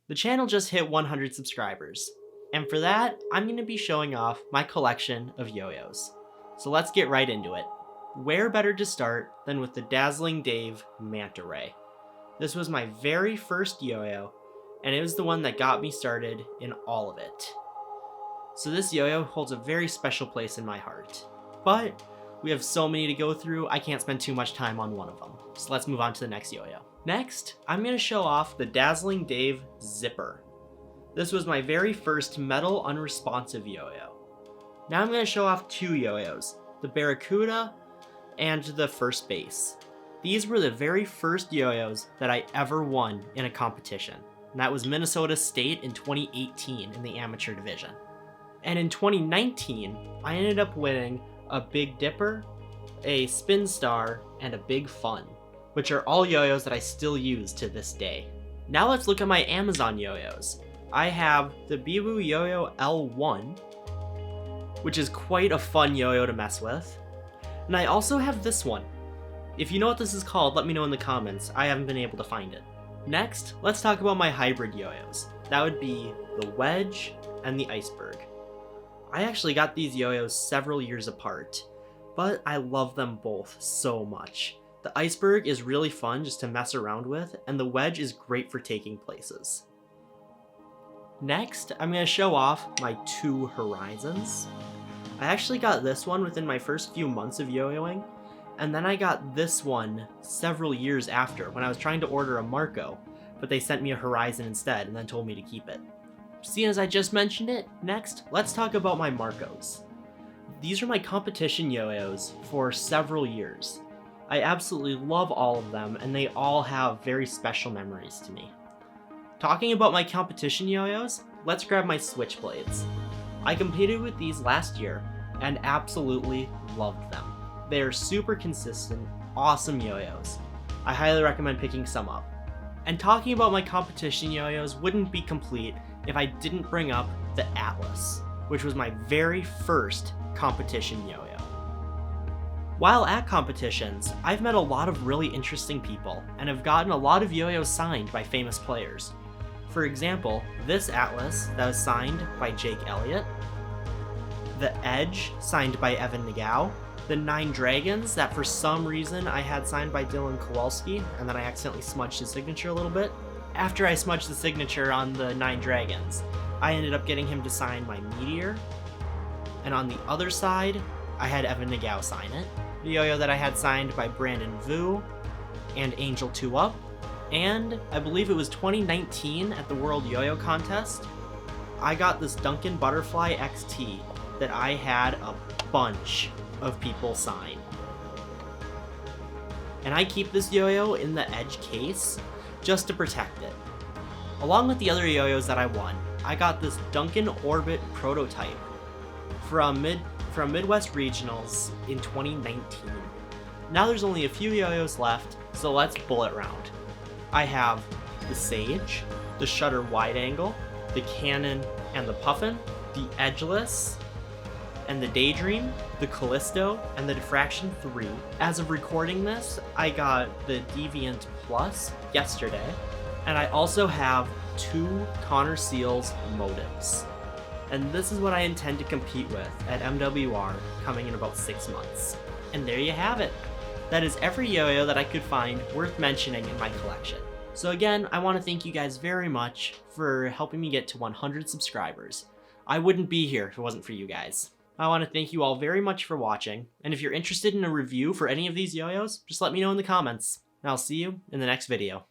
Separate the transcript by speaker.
Speaker 1: The channel just hit 100 subscribers, and for that, I'm going to be showing off my collection of yo-yos. So let's get right into it. Where better to start than with the Dazzling Dave Manta Ray. This was my very first yo-yo, and it was the one that got me started in all of it. So this yo-yo holds a very special place in my heart. But we have so many to go through, I can't spend too much time on one of them. So let's move on to the next yo-yo. Next, I'm going to show off the Dazzling Dave Zipper. This was my very first metal unresponsive yo-yo. Now I'm going to show off two yo-yos, the Barracuda and the First Base. These were the very first yo-yos that I ever won in a competition, and that was Minnesota State in 2018 in the amateur division. And in 2019, I ended up winning a Big Dipper, a Spin Star, and a Big Fun, which are all yo-yos that I still use to this day. Now let's look at my Amazon yo-yos. I have the Bibu Yo-Yo L1, which is quite a fun yo-yo to mess with. And I also have this one. If you know what this is called, let me know in the comments. I haven't been able to find it. Next, let's talk about my hybrid yo-yos. That would be the Wedge and the Iceberg. I actually got these yo-yos several years apart, but I love them both so much. The Iceberg is really fun just to mess around with, and the Wedge is great for taking places. Next, I'm going to show off my two Horizons. I actually got this one within my first few months of yo-yoing, and then I got this one several years after when I was trying to order a Marco, but they sent me a Horizon instead and then told me to keep it. Seeing as I just mentioned it, next, let's talk about my Marcos. These are my competition yo-yos for several years. I absolutely love all of them, and they all have very special memories to me. Talking about my competition yo-yos, let's grab my Switchblades. I competed with these last year, and absolutely loved them. They are super consistent, awesome yo-yos. I highly recommend picking some up. And talking about my competition yo-yos wouldn't be complete if I didn't bring up the Atlas, which was my very first competition yo-yo. While at competitions, I've met a lot of really interesting people and have gotten a lot of yo-yos signed by famous players. For example, this Atlas that was signed by Jake Elliott, the Edge signed by Evan Nagao, the Nine Dragons that for some reason I had signed by Dylan Kowalski, and then I accidentally smudged his signature a little bit. After I smudged the signature on the Nine Dragons, I ended up getting him to sign my Meteor, and on the other side, I had Evan Nagao sign it. The yo-yo that I had signed by Brandon Vu and Angel 2 Up, and I believe it was 2019 at the World Yo-Yo Contest, I got this Duncan Butterfly XT that I had a bunch of people sign. And I keep this yo-yo in the Edge case just to protect it. Along with the other yo-yos that I won, I got this Duncan Orbit prototype from Midwest Regionals in 2019. Now there's only a few yo-yos left, so let's bullet round. I have the Sage, the Shutter Wide Angle, the Cannon and the Puffin, the Edgeless, and the Daydream, the Callisto, and the Diffraction 3. As of recording this, I got the Deviant Plus yesterday, and I also have two Connor Seals Motives. And this is what I intend to compete with at MWR coming in about 6 months. And there you have it. That is every yo-yo that I could find worth mentioning in my collection. So again, I want to thank you guys very much for helping me get to 100 subscribers. I wouldn't be here if it wasn't for you guys. I want to thank you all very much for watching, and if you're interested in a review for any of these yo-yos, just let me know in the comments, and I'll see you in the next video.